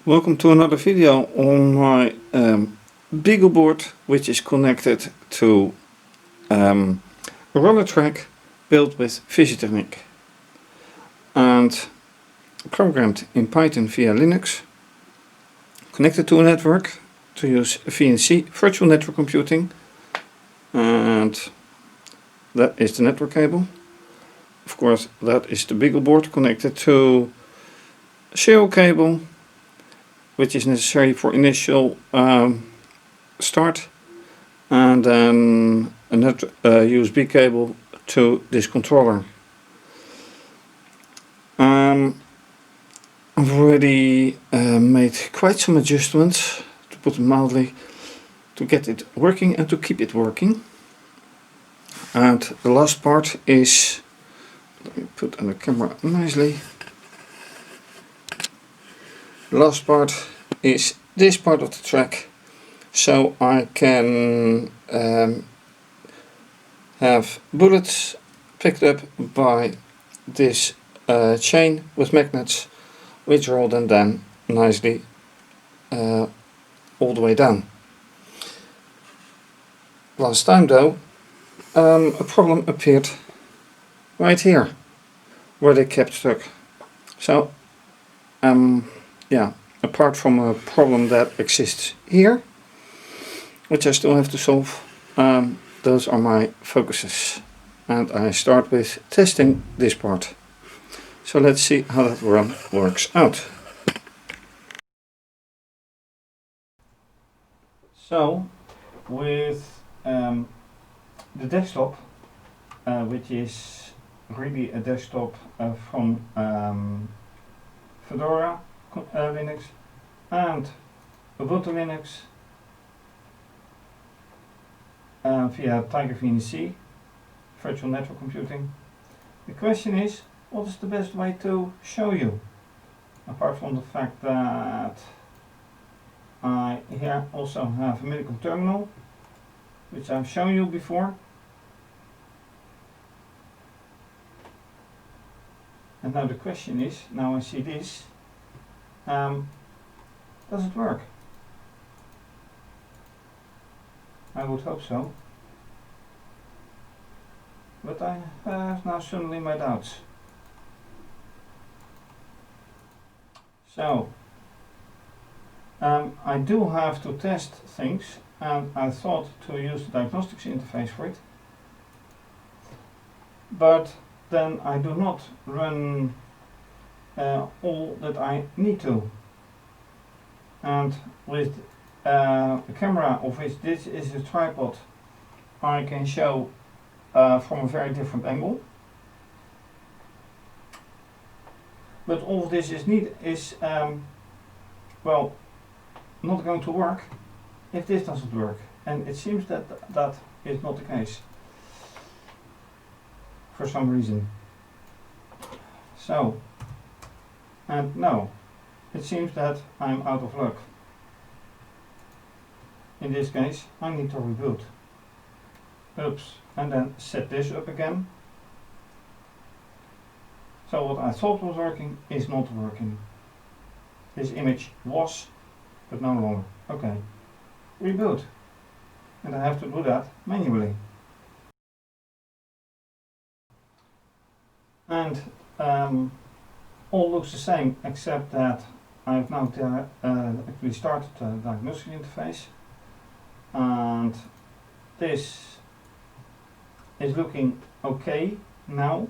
Welcome to another video on my BeagleBoard, which is connected to a roller track built with fischertechnik and programmed in Python via Linux, connected to a network to use VNC, virtual network computing, and that is the network cable. Of course, that is the BeagleBoard connected to a serial cable, which is necessary for initial start, and then a USB cable to this controller. I've already made quite some adjustments, to put it mildly, to get it working and to keep it working. And the last part is, let me put on the camera nicely. The last part is this part of the track, so I can have bullets picked up by this chain with magnets, which roll them down nicely all the way down. Last time though, a problem appeared right here where they kept stuck. So yeah, apart from a problem that exists here, which I still have to solve, those are my focuses. And I start with testing this part. So let's see how that works out. So, with the desktop, which is really a desktop from Fedora Linux and Ubuntu Linux via Tiger VNC, virtual network computing. The question is, what is the best way to show you? Apart from the fact that I here also have a medical terminal, which I've shown you before. And now the question is, now I see this, does it work? I would hope so. But I have now suddenly my doubts. So, I do have to test things, and I thought to use the diagnostics interface for it. But then I do not run all that I need to. And with a camera, of which this is a tripod, I can show from a very different angle. But all of this is well, not going to work if this doesn't work. And it seems that that is not the case for some reason. So, and no, it seems that I'm out of luck. In this case, I need to reboot. Oops, and then set this up again. So what I thought was working is not working. This image was, but no longer. Okay, reboot. And I have to do that manually. And all looks the same, except that I've now actually started the diagnostic interface, and this is looking okay now.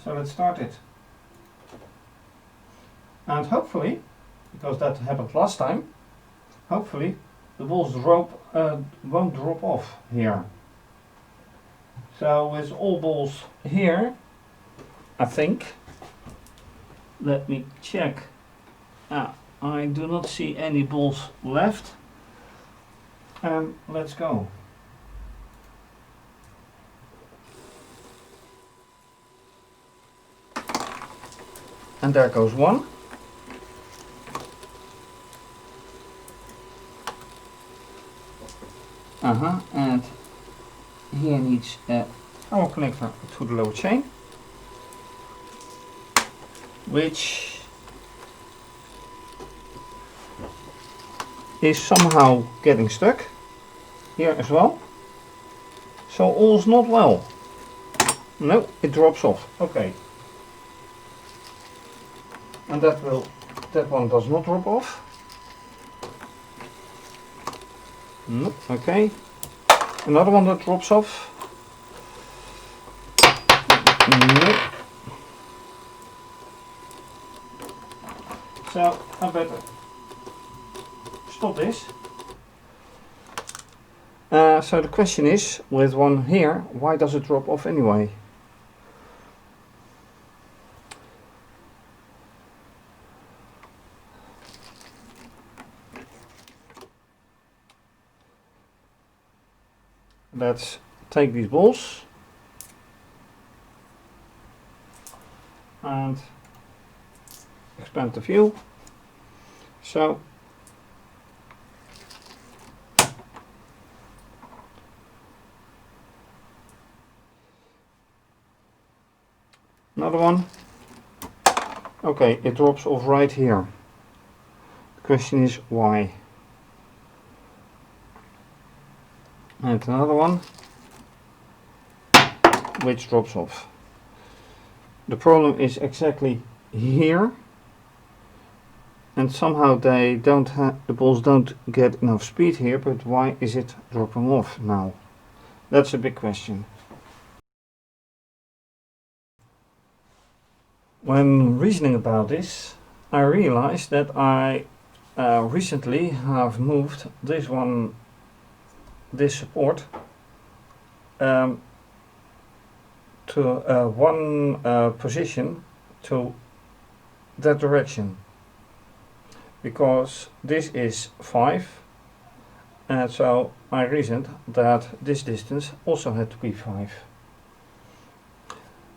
So let's start it. And hopefully, because that happened last time, hopefully the balls won't drop off here. So with all balls here, I think, let me check. I do not see any balls left. Let's go. And there goes one. And here needs a power connector to the lower chain. which is somehow getting stuck here as well. So all's not well. No, it drops off. Okay. And that one does not drop off. No, okay. Another one that drops off. No. So I better stop this. So the question is, with one here, why does it drop off anyway? Let's take these balls and expand the view. So another one. Okay, it drops off right here. The question is why. And another one which drops off. The problem is exactly here, and somehow they don't have, the balls don't get enough speed here, but why is it dropping off now? That's a big question. When reasoning about this, I realized that I recently have moved this support to one position to that direction, because this is 5, and so I reasoned that this distance also had to be 5.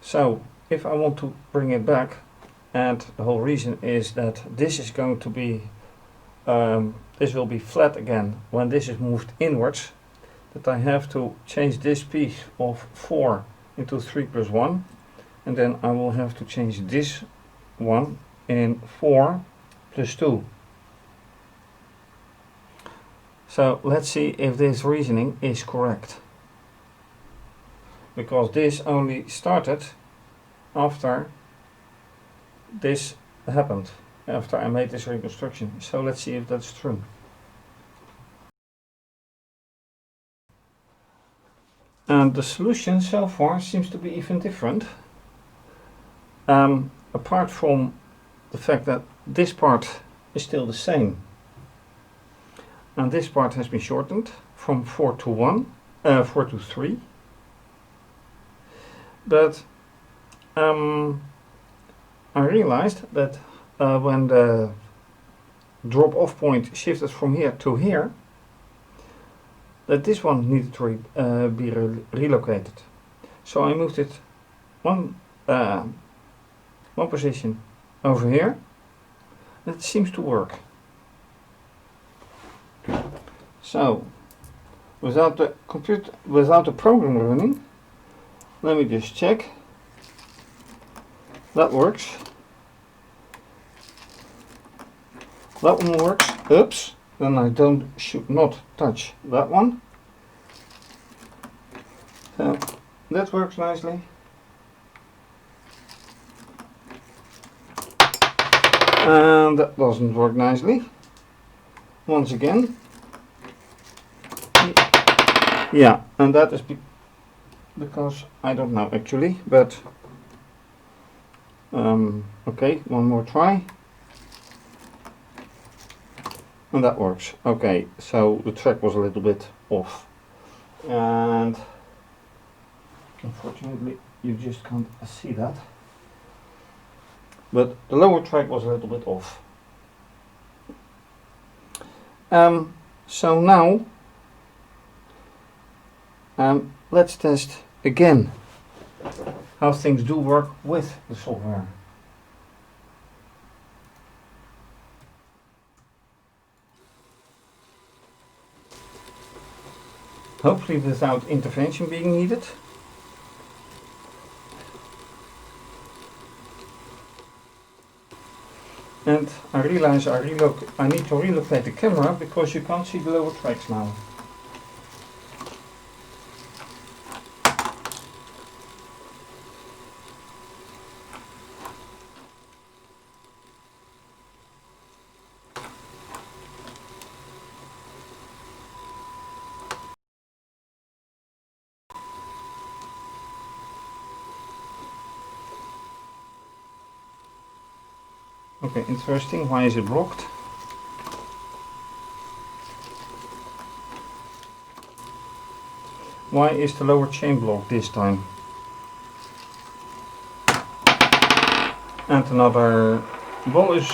So if I want to bring it back, and the whole reason is that this is going to be this will be flat again when this is moved inwards, that I have to change this piece of 4 into 3 plus 1, and then I will have to change this one in 4 plus 2. So let's see if this reasoning is correct, because this only started after this happened, after I made this reconstruction. So let's see if that's true. And the solution so far seems to be even different. Apart from the fact that this part is still the same, and this part has been shortened from 4 to 3. But I realized that when the drop-off point shifted from here to here, that this one needed to be relocated. So I moved it one position over here, and it seems to work. So without the program running, let me just check. That works. That one works. Oops. Then I should not touch that one. So that works nicely. And that doesn't work nicely. Once again. Yeah, and that is because I don't know actually, but okay, one more try. And that works. Okay, so the track was a little bit off, and unfortunately you just can't see that, but the lower track was a little bit off. So now let's test again how things do work with the software. Hopefully without intervention being needed. And I realize I need to relocate the camera because you can't see the lower tracks now. Okay, interesting. Why is it blocked? Why is the lower chain blocked this time? And another ball is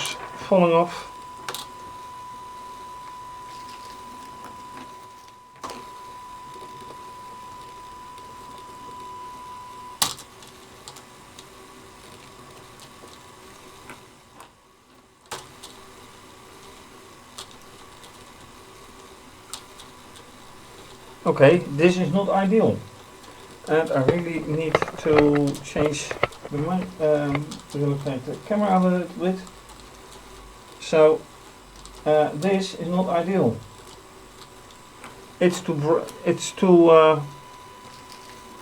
falling off. Okay, this is not ideal, and I really need to change the relocate the camera a little bit. So this is not ideal. It's too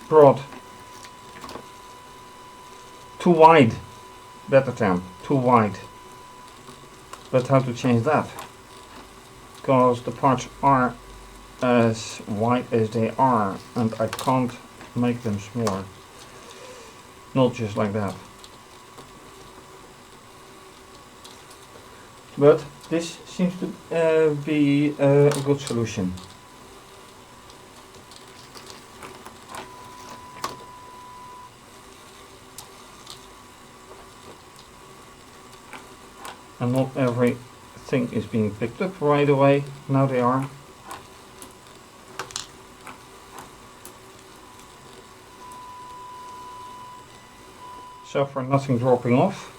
broad, too wide. Better term, too wide. But how to change that? Because the parts are as wide as they are, and I can't make them smaller. Not just like that. But this seems to be a good solution. And not everything is being picked up right away. Now they are. So for nothing dropping off.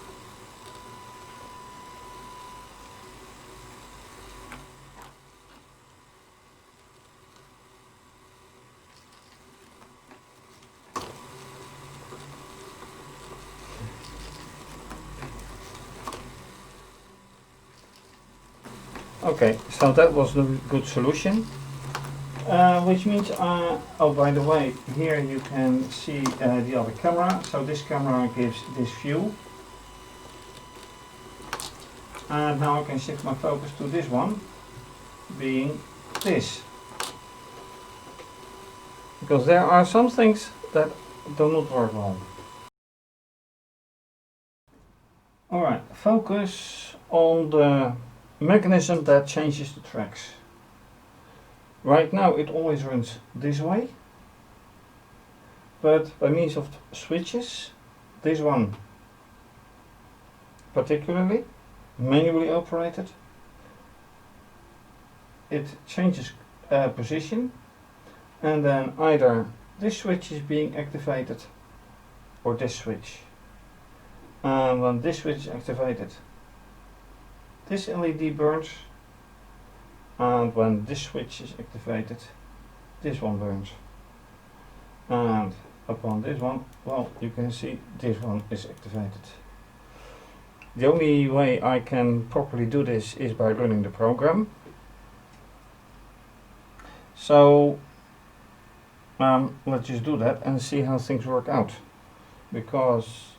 Okay, so that was the good solution. Which means, oh, by the way, here you can see the other camera. So this camera gives this view. And now I can shift my focus to this one, being this. Because there are some things that do not work well. Alright, focus on the mechanism that changes the tracks. Right now it always runs this way, but by means of switches, this one particularly, manually operated, it changes position, and then either this switch is being activated or this switch. And when this switch is activated, this LED burns. And when this switch is activated, this one burns. And upon this one, well, you can see this one is activated. The only way I can properly do this is by running the program. So let's just do that and see how things work out, because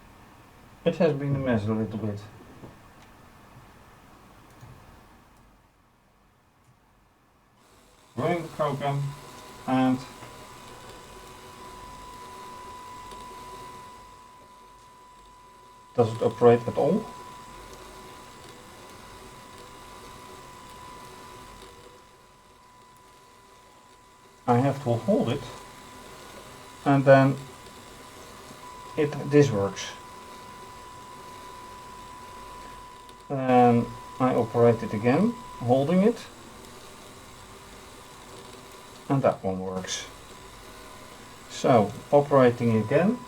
it has been a mess a little bit. Running the program, and does it operate at all? I have to hold it, and then this works. And I operate it again, holding it. And that one works. So, operating again,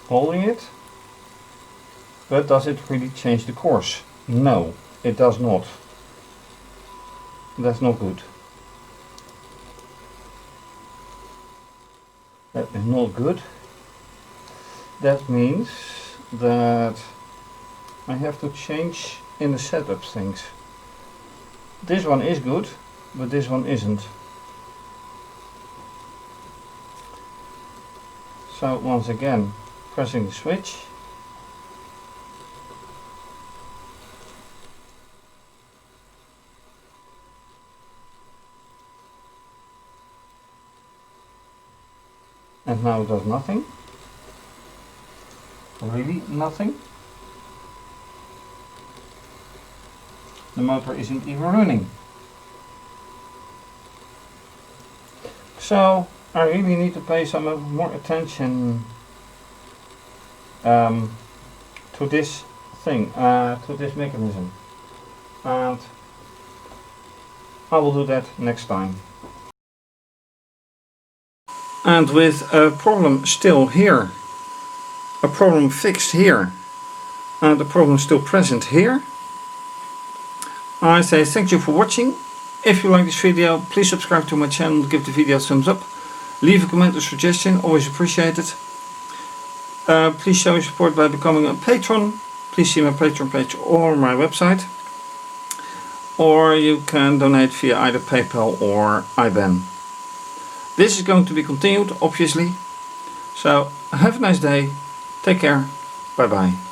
holding it, but does it really change the course? No, it does not. That's not good. That is not good. That means that I have to change in the setup things. This one is good, but this one isn't. So once again, pressing the switch. And now it does nothing. Really nothing. The motor isn't even running. So I really need to pay some more attention to this thing, to this mechanism. And I will do that next time. And with a problem still here, a problem fixed here, and a problem still present here, I say thank you for watching. If you like this video, please subscribe to my channel, give the video a thumbs up, leave a comment or suggestion, always appreciated. Please show your support by becoming a patron. Please see my Patreon page or my website. Or you can donate via either PayPal or IBAN. This is going to be continued, obviously. So have a nice day, take care, bye bye.